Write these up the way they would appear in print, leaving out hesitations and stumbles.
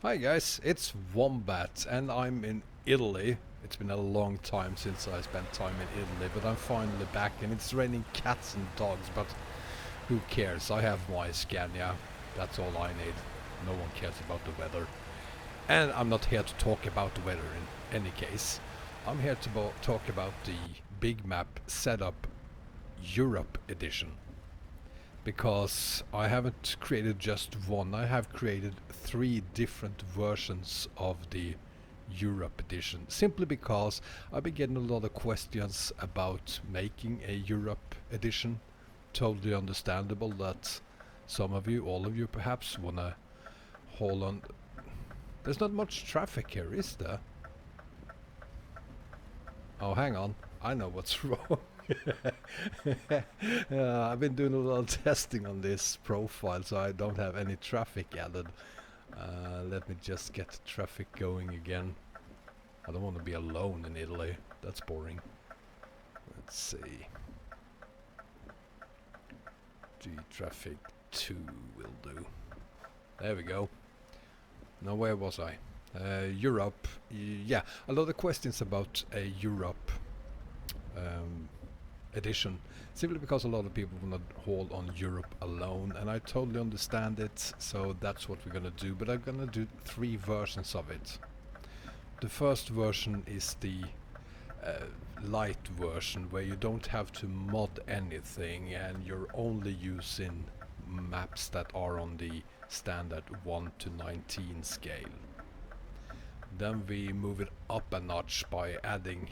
Hi guys, it's Wombat and I'm in Italy. It's been a long time since I spent time in Italy, but I'm finally back and it's raining cats and dogs, but who cares? I have my Scania. That's all I need. No one cares about the weather. And I'm not here to talk about the weather in any case. I'm here to talk about the Big Map Setup Europe edition. Because I haven't created just one, I have created 3 different versions of the Europe edition, simply because I've been getting a lot of questions about making a Europe edition. Totally understandable that some of you, all of you perhaps, wanna haul on. There's not much traffic here, is there? Oh, hang on, I know what's wrong. I've been doing a lot of testing on this profile, so I don't have any traffic added. Let me just get the traffic going again. I don't want to be alone in Italy. That's boring. Let's see. G traffic 2 will do. There we go. Now where was I? Europe. Yeah, a lot of questions about a Europe edition, simply because a lot of people will not haul on Europe alone, and I totally understand it, so that's what we're gonna do. But I'm gonna do 3 versions of it. The first version is the Lite version, where you don't have to mod anything and you're only using maps that are on the standard 1 to 19 scale. Then we move it up a notch by adding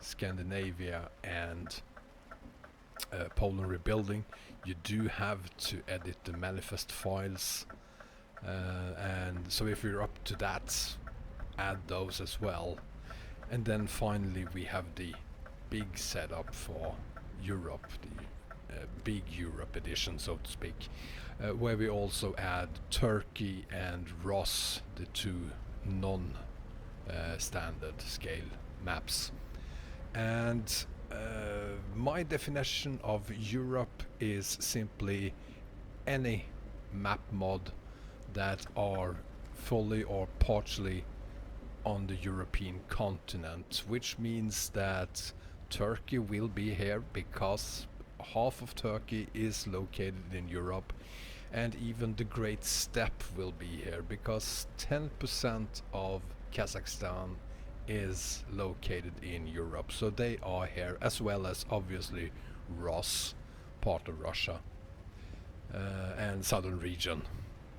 Scandinavia and Poland rebuilding. You do have to edit the manifest files, and so if you're up to that, add those as well. And then finally we have the big setup for Europe, the big Europe edition, so to speak, where we also add Turkey and ROS, the 2 non-standard scale maps. And my definition of Europe is simply any map mod that are fully or partially on the European continent, which means that Turkey will be here because half of Turkey is located in Europe, and even the Great Steppe will be here because 10% of Kazakhstan is located in Europe, so they are here, as well as obviously ROS, part of Russia, and southern region,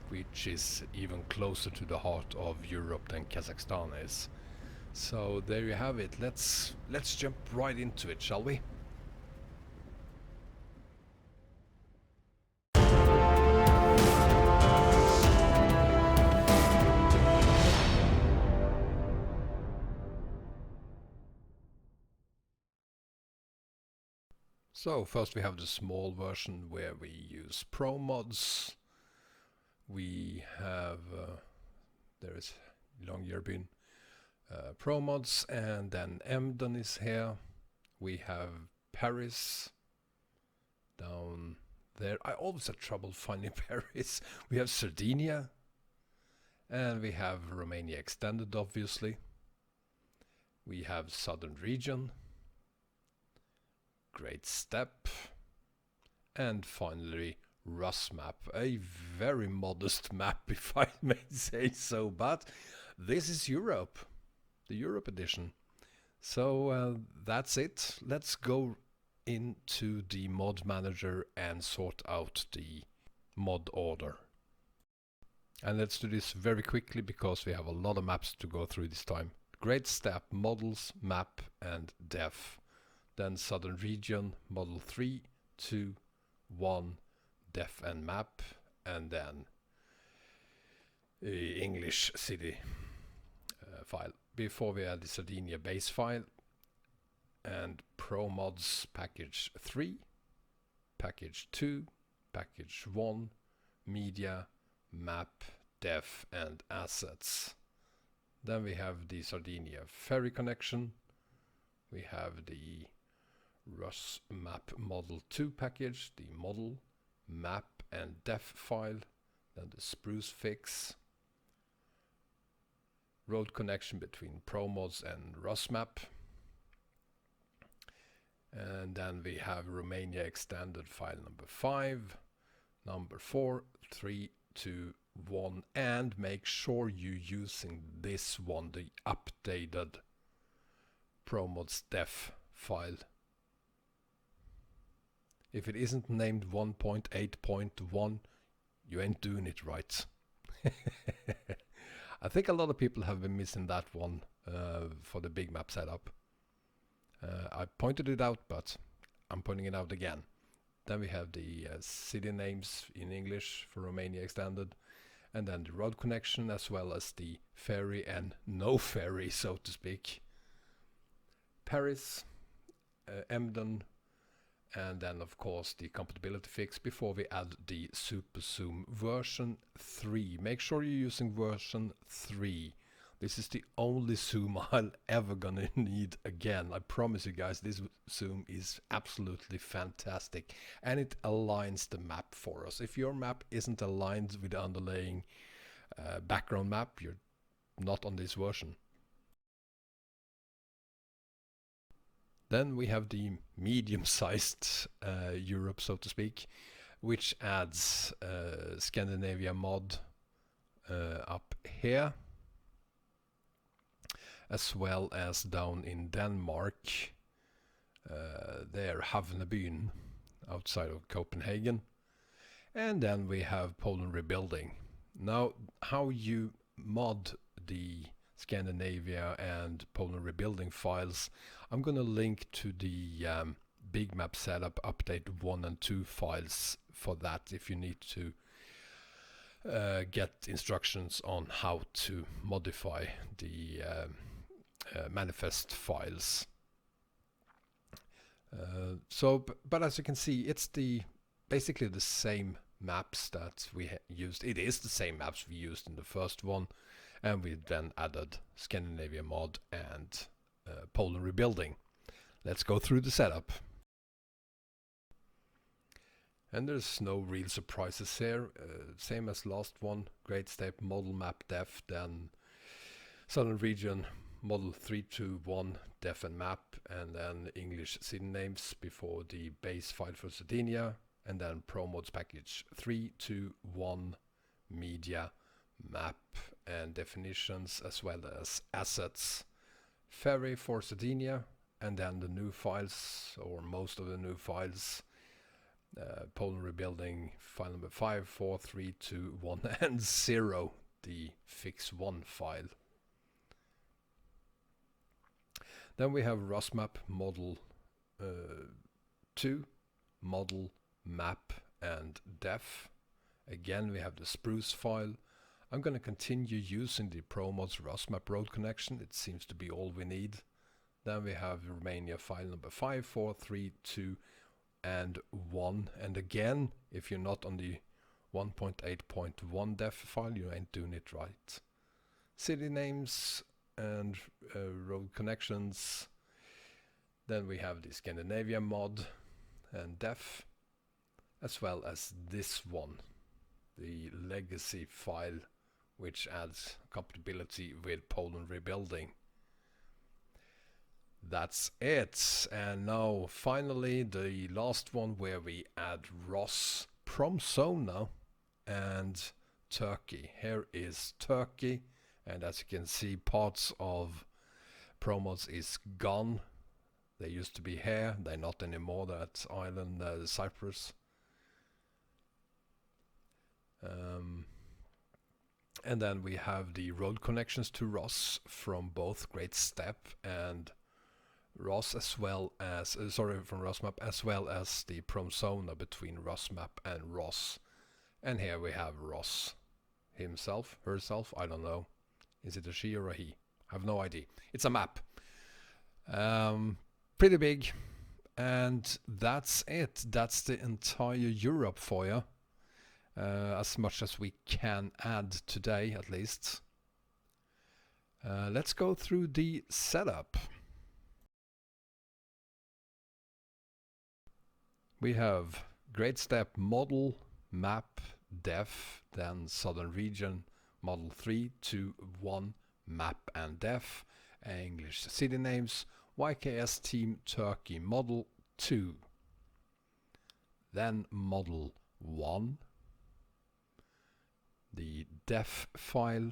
which is even closer to the heart of Europe than Kazakhstan is. So there you have it. Let's jump right into it, shall we? So first we have the small version where we use Promods. We have there is long European Promods, and then Emden is here. We have Paris down there. I always have trouble finding Paris. We have Sardinia, and we have Romania extended, obviously. We have southern region, Great Steppe, and finally Rusmap, a very modest map if I may say so, but this is Europe, the Europe edition. So that's it. Let's go into the mod manager and sort out the mod order. And let's do this very quickly because we have a lot of maps to go through this time. Great Steppe, models, map and def. Then southern region, model 3, 2, 1, def and map, and then English city file. Before we add the Sardinia base file and Promods package 3, package 2, package 1, media, map, def and assets. Then we have the Sardinia ferry connection. We have the Rusmap model 2 package, the model, map and def file, then the spruce fix, road connection between Promods and Rusmap. And then we have Romania extended file number 5, number 4, 3, 2, 1, and make sure you're using this one, the updated Promods def file. If it isn't named 1.8.1, you ain't doing it right. I think a lot of people have been missing that one for the big map setup. I pointed it out, but I'm pointing it out again. Then we have the city names in English for Romania extended, and then the road connection as well as the ferry and no ferry, so to speak. Paris, Emden, and then of course the compatibility fix before we add the superzoom version 3. Make sure you're using version 3. This is the only zoom I'll ever gonna need again. I promise you guys, this zoom is absolutely fantastic, and it aligns the map for us. If your map isn't aligned with the underlying background map, you're not on this version. Then we have the medium-sized Europe, so to speak, which adds Scandinavia mod up here, as well as down in Denmark, there Havnebyen, outside of Copenhagen. And then we have Poland rebuilding. Now, how you mod the Scandinavia and Poland rebuilding files, I'm going to link to the big map setup update 1 and 2 files for that if you need to get instructions on how to modify the manifest files. But as you can see, it's basically the same maps that we used. It is the same maps we used in the first one, and we then added Scandinavia mod and Poland rebuilding. Let's go through the setup. And there's no real surprises here. Same as last one. Great step model map def, then Southern region model 321 def and map, and then English city names before the base file for Sardinia, and then Promods package 321 media map and definitions as well as assets. Ferry for Sardinia, and then the new files, or most of the new files. Poland rebuilding file number 5, 4, 3, 2, 1 and 0, the fix 1 file. Then we have Rusmap model 2, model map and def. Again we have the Spruce file. I'm going to continue using the Promods Rusmap road connection. It seems to be all we need. Then we have Romania file number 5, 4, 3, 2 and 1. And again, if you're not on the 1.8.1 def file, you ain't doing it right. City names and road connections. Then we have the Scandinavia mod and def, as well as this one, the legacy file, which adds compatibility with Poland rebuilding. That's it. And now finally the last one, where we add ROS, Promods and Turkey. Here is Turkey, and as you can see, parts of Promods is gone. They used to be here, they're not anymore. That island, Cyprus. And then we have the road connections to ROS from both Great Step and ROS, as well as from Rusmap, as well as the Promods between Rusmap and ROS. And here we have ROS himself, herself, I don't know. Is it a she or a he? I have no idea. It's a map. Pretty big. And that's it. That's the entire Europe for you. As much as we can add today, at least. Let's go through the setup. We have Great Step model, map, def, then Southern region, model 3, 2, 1, map and def, English city names, YKS Team Turkey Model 2, then Model 1, the def file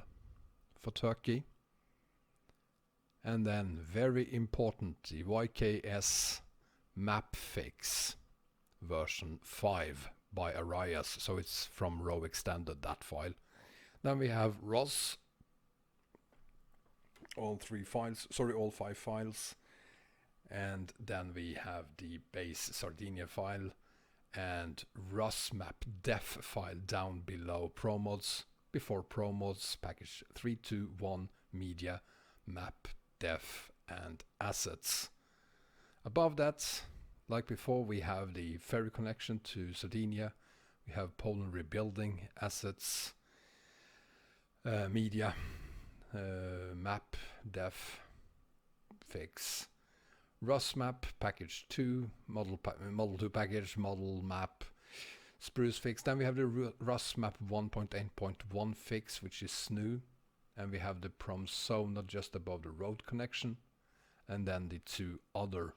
for Turkey, and then very important, the YKS map fix version 5 by Arayas, so it's from roextended, that file. Then we have ROS, all 5 files, and then we have the base Sardinia file and Rusmap def file down below Promods, before Promods, package 321 media, map, def and assets. Above that, like before, we have the ferry connection to Sardinia, we have Poland rebuilding, assets, media, map, def, fix, Rusmap package 2, model 2 package, model map, Spruce fix. Then we have the Rusmap 1.8.1 fix, which is new, and we have the Promsona just above the road connection, and then the 2 other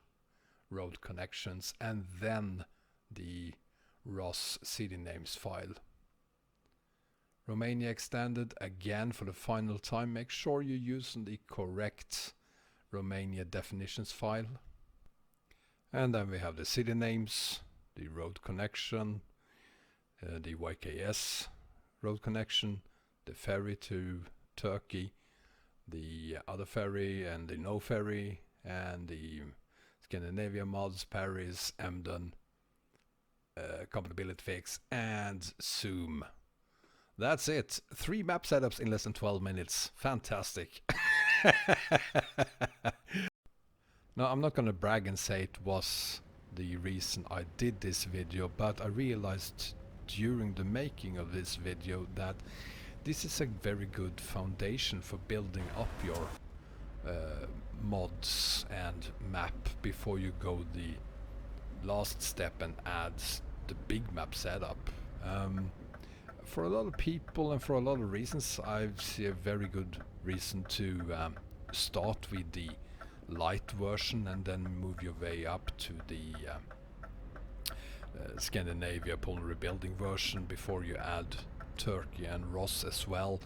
road connections, and then the ROS city names file. Romania extended again for the final time. Make sure you're using the correct Romania definitions file. And then we have the city names, the road connection, the YKS road connection, the ferry to Turkey, the other ferry and the no ferry, and the Scandinavia mods, Paris, Emden, compatibility fix, and zoom. That's it. 3 map setups in less than 12 minutes. Fantastic. Now, I'm not going to brag and say it was the reason I did this video, but I realized during the making of this video that this is a very good foundation for building up your mods and map before you go the last step and add the big map setup. For a lot of people and for a lot of reasons, I see a very good reason to start with the Lite version and then move your way up to the Scandinavia Poland rebuilding version before you add Turkey and ROS as well.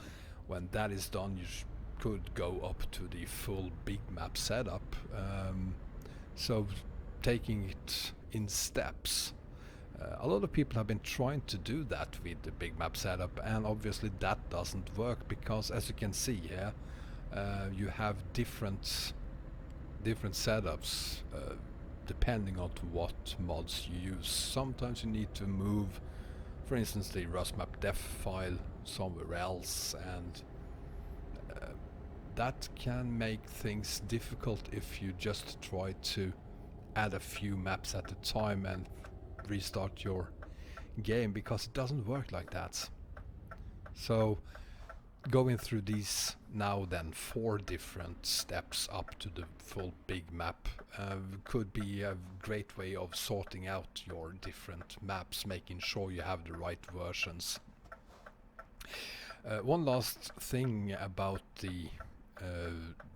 When that is done, you could go up to the full big map setup. So taking it in steps. A lot of people have been trying to do that with the big map setup, and obviously that doesn't work because, as you can see here, you have different setups depending on what mods you use. Sometimes you need to move, for instance, the Rusmap def file somewhere else, and that can make things difficult if you just try to add a few maps at a time and restart your game, because it doesn't work like that. So going through these now then 4 different steps up to the full big map could be a great way of sorting out your different maps, making sure you have the right versions. One last thing about the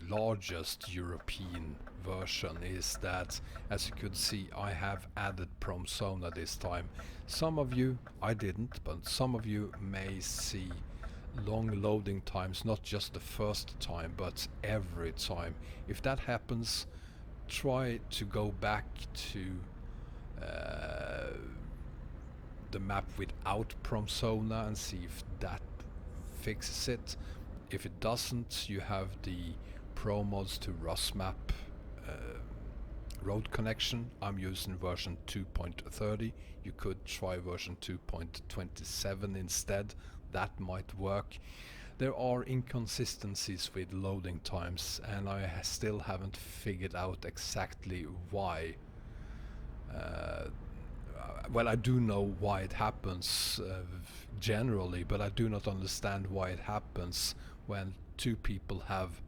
largest European version is that, as you could see, I have added Promsona this time. Some of you, I didn't, but some of you may see long loading times, not just the first time but every time. If that happens, try to go back to the map without Promsona and see if that fixes it. If it doesn't, you have the Promods to Rusmap road connection. I'm using version 2.30. You could try version 2.27 instead. That might work. There are inconsistencies with loading times, and I still haven't figured out exactly why. Well, I do know why it happens generally, but I do not understand why it happens when 2 people have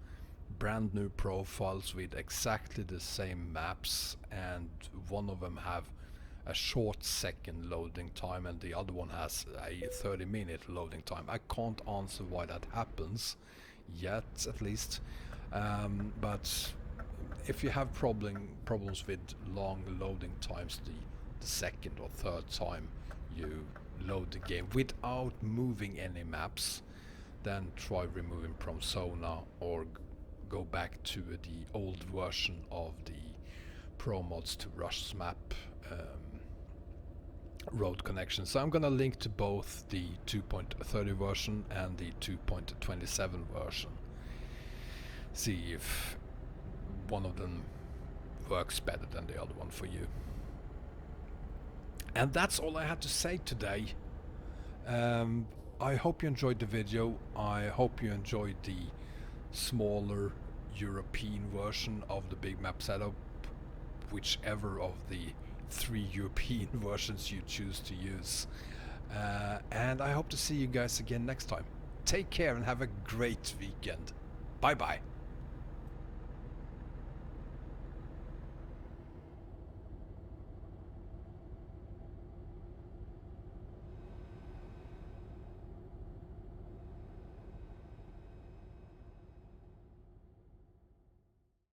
brand new profiles with exactly the same maps, and one of them have a short second loading time and the other one has a 30-minute loading time. I can't answer why that happens. yet, at least. But if you have problems with long loading times, the second or third time you load the game without moving any maps, then try removing Promsona or go back to the old version of the Promods to Rusmap road connection. So I'm gonna link to both the 2.30 version and the 2.27 version. See if one of them works better than the other one for you. And that's all I had to say today. I hope you enjoyed the video. I hope you enjoyed the smaller European version of the big map setup, whichever of the 3 European versions you choose to use. And I hope to see you guys again next time. Take care and have a great weekend. Bye bye.